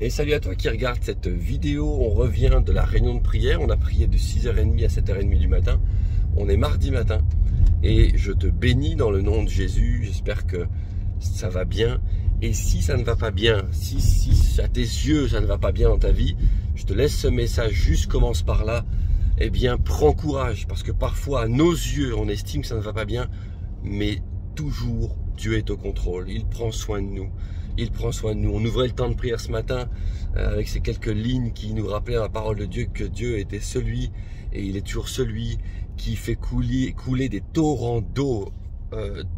Et salut à toi qui regarde cette vidéo. On revient de la réunion de prière. On a prié de 6h30 à 7h30 du matin. On est mardi matin. Et je te bénis dans le nom de Jésus. J'espère que ça va bien. Et si ça ne va pas bien, si à tes yeux ça ne va pas bien dans ta vie, je te laisse ce message, juste commence par là. Eh bien, prends courage. Parce que parfois, à nos yeux, on estime que ça ne va pas bien. Mais toujours, Dieu est au contrôle. Il prend soin de nous. Il prend soin de nous. On ouvrait le temps de prière ce matin avec ces quelques lignes qui nous rappelaient la parole de Dieu, que Dieu était celui, et il est toujours celui qui fait couler des torrents d'eau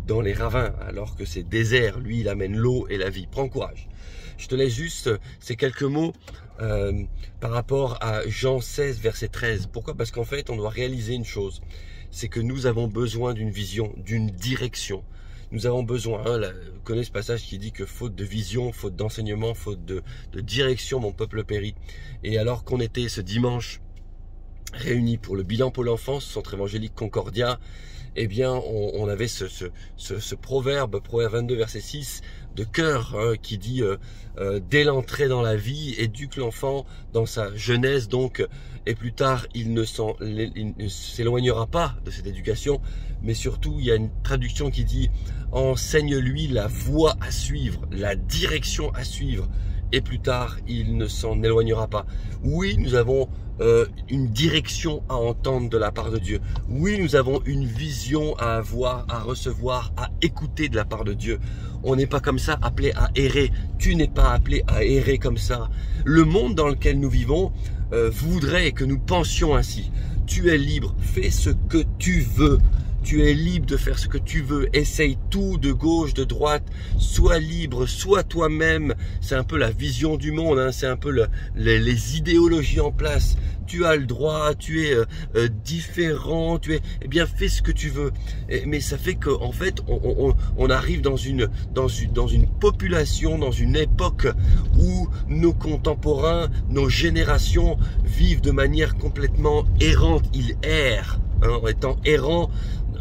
dans les ravins, alors que c'est désert. Lui, il amène l'eau et la vie. Prends courage. Je te laisse juste ces quelques mots par rapport à Jean 16, verset 13. Pourquoi? Parce qu'en fait, on doit réaliser une chose. C'est que nous avons besoin d'une vision, d'une direction. Nous avons besoin, vous connaissez ce passage qui dit que faute de vision, faute d'enseignement, faute de direction, mon peuple périt. Et alors qu'on était ce dimanche réunis pour le bilan pour l'enfance, centre évangélique Concordia, eh bien on avait ce proverbe 22 verset 6 de cœur qui dit dès l'entrée dans la vie, éduque l'enfant dans sa jeunesse, donc, et plus tard il ne s'éloignera pas de cette éducation, mais surtout il y a une traduction qui dit enseigne-lui la voie à suivre, la direction à suivre, et plus tard il ne s'en éloignera pas. Oui, nous avons une direction à entendre de la part de Dieu. Oui, nous avons une vision à avoir, à recevoir, à écouter de la part de Dieu. On n'est pas comme ça appelé à errer. Tu n'es pas appelé à errer comme ça. Le monde dans lequel nous vivons voudrait que nous pensions ainsi. Tu es libre, fais ce que tu veux. Tu es libre de faire ce que tu veux, essaye tout de gauche, de droite, sois libre, sois toi-même. C'est un peu la vision du monde, c'est un peu les idéologies en place. Tu as le droit, tu es différent, eh bien fais ce que tu veux. Mais ça fait qu'en fait, on arrive dans une population, dans une époque où nos contemporains, nos générations vivent de manière complètement errante. Ils errent, en étant errants,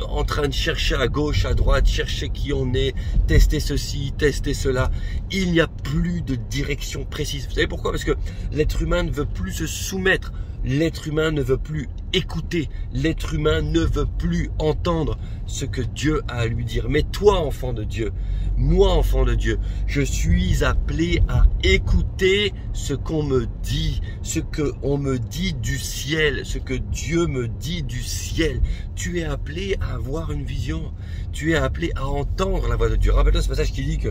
en train de chercher à gauche, à droite, chercher qui on est, tester ceci, tester cela. Il n'y a plus de direction précise. Vous savez pourquoi? Parce que l'être humain ne veut plus se soumettre. L'être humain ne veut plus écouter. L'être humain ne veut plus entendre ce que Dieu a à lui dire. Mais toi, enfant de Dieu, moi, enfant de Dieu, je suis appelé à écouter ce qu'on me dit, ce qu'on me dit du ciel, ce que Dieu me dit du ciel. Tu es appelé à avoir une vision. Tu es appelé à entendre la voix de Dieu. Rappelle-toi ce passage qui dit que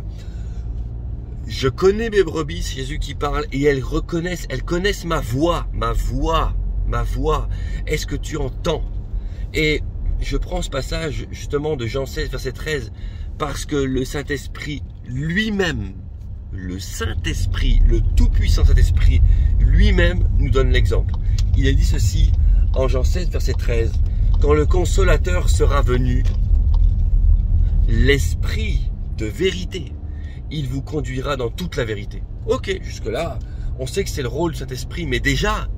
je connais mes brebis, c'est Jésus qui parle, et elles connaissent ma voix, ma voix. Est-ce que tu entends? Et je prends ce passage justement de Jean 16, verset 13, parce que le Saint-Esprit lui-même, le Saint-Esprit, le tout-puissant Saint-Esprit lui-même nous donne l'exemple. Il est dit ceci en Jean 16, verset 13, quand le Consolateur sera venu, l'Esprit de vérité, il vous conduira dans toute la vérité. Ok, jusque-là, on sait que c'est le rôle du Saint-Esprit, mais déjà,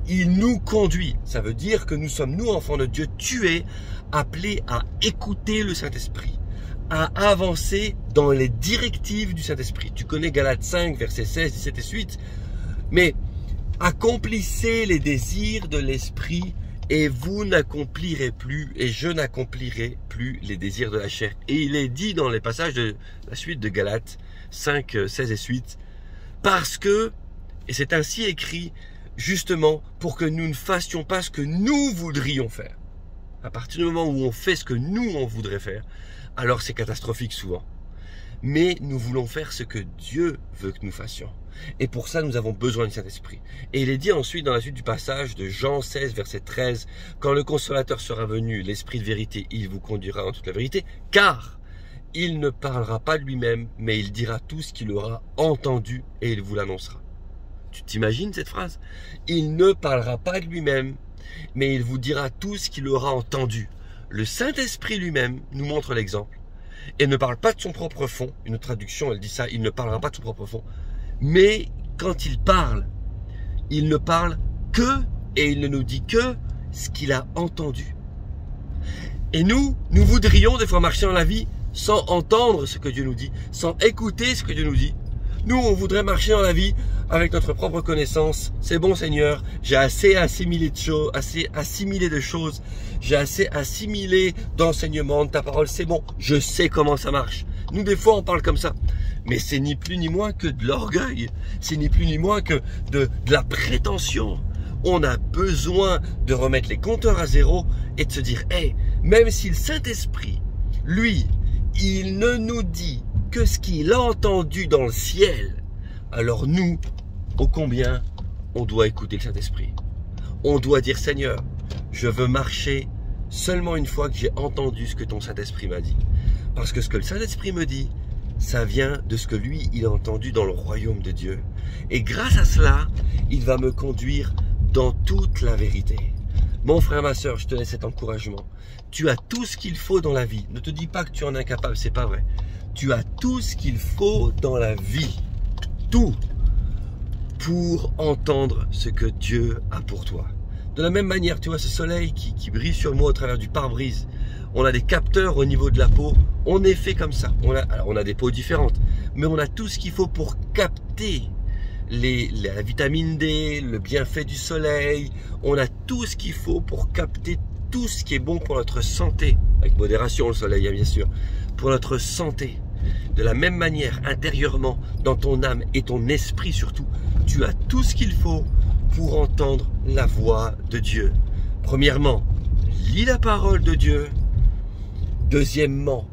il nous conduit. Ça veut dire que nous sommes, nous, enfants de Dieu, tués, appelés à écouter le Saint-Esprit, à avancer dans les directives du Saint-Esprit. Tu connais Galates 5, versets 16, 17 et suite. Mais accomplissez les désirs de l'Esprit et vous n'accomplirez plus, et je n'accomplirai plus les désirs de la chair. Et il est dit dans les passages de la suite de Galates 5, 16 et suite, parce que, et c'est ainsi écrit, justement, pour que nous ne fassions pas ce que nous voudrions faire. À partir du moment où on fait ce que nous, on voudrait faire, alors c'est catastrophique souvent. Mais nous voulons faire ce que Dieu veut que nous fassions. Et pour ça, nous avons besoin du Saint-Esprit. Et il est dit ensuite dans la suite du passage de Jean 16, verset 13, « Quand le Consolateur sera venu, l'Esprit de vérité, il vous conduira dans toute la vérité, car il ne parlera pas de lui-même, mais il dira tout ce qu'il aura entendu et il vous l'annoncera. » Tu t'imagines cette phrase? Il ne parlera pas de lui-même, mais il vous dira tout ce qu'il aura entendu. Le Saint-Esprit lui-même nous montre l'exemple et ne parle pas de son propre fond. Une autre traduction, elle dit ça, il ne parlera pas de son propre fond. Mais quand il parle, il ne parle que, et il ne nous dit que ce qu'il a entendu. Et nous voudrions des fois marcher dans la vie sans entendre ce que Dieu nous dit, sans écouter ce que Dieu nous dit. Nous, on voudrait marcher dans la vie avec notre propre connaissance. C'est bon, Seigneur, j'ai assez assimilé de choses, j'ai assez assimilé d'enseignements de ta parole. C'est bon, je sais comment ça marche. Nous, des fois, on parle comme ça. Mais c'est ni plus ni moins que de l'orgueil. C'est ni plus ni moins que de la prétention. On a besoin de remettre les compteurs à zéro et de se dire, hey, même si le Saint-Esprit, lui, il ne nous dit que ce qu'il a entendu dans le ciel, alors nous, ô combien on doit écouter le Saint-Esprit. On doit dire, Seigneur, je veux marcher seulement une fois que j'ai entendu ce que ton Saint-Esprit m'a dit. Parce que ce que le Saint-Esprit me dit, ça vient de ce que lui, il a entendu dans le royaume de Dieu. Et grâce à cela, il va me conduire dans toute la vérité. Mon frère, ma soeur, je te laisse cet encouragement. Tu as tout ce qu'il faut dans la vie. Ne te dis pas que tu en es incapable, c'est pas vrai. Tu as tout ce qu'il faut dans la vie. Tout. Pour entendre ce que Dieu a pour toi. De la même manière, tu vois ce soleil qui brille sur moi au travers du pare-brise. On a des capteurs au niveau de la peau. On est fait comme ça. On a des peaux différentes. Mais on a tout ce qu'il faut pour capter la vitamine D, le bienfait du soleil. On a tout ce qu'il faut pour capter tout ce qui est bon pour notre santé. Avec modération, le soleil, bien sûr. Pour notre santé. De la même manière, intérieurement, dans ton âme et ton esprit surtout, tu as tout ce qu'il faut pour entendre la voix de Dieu. Premièrement, lis la parole de Dieu. Deuxièmement,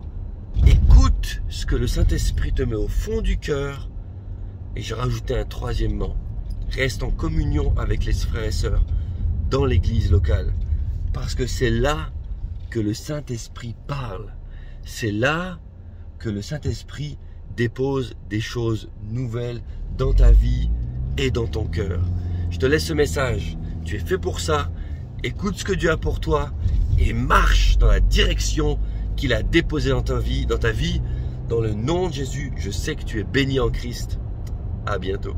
écoute ce que le Saint-Esprit te met au fond du cœur. Et j'ai rajouté un troisièmement, reste en communion avec les frères et sœurs dans l'église locale. Parce que c'est là que le Saint-Esprit parle. C'est là que le Saint-Esprit dépose des choses nouvelles dans ta vie et dans ton cœur. Je te laisse ce message. Tu es fait pour ça. Écoute ce que Dieu a pour toi et marche dans la direction qu'il a déposée dans ta vie. Dans le nom de Jésus, je sais que tu es béni en Christ. À bientôt.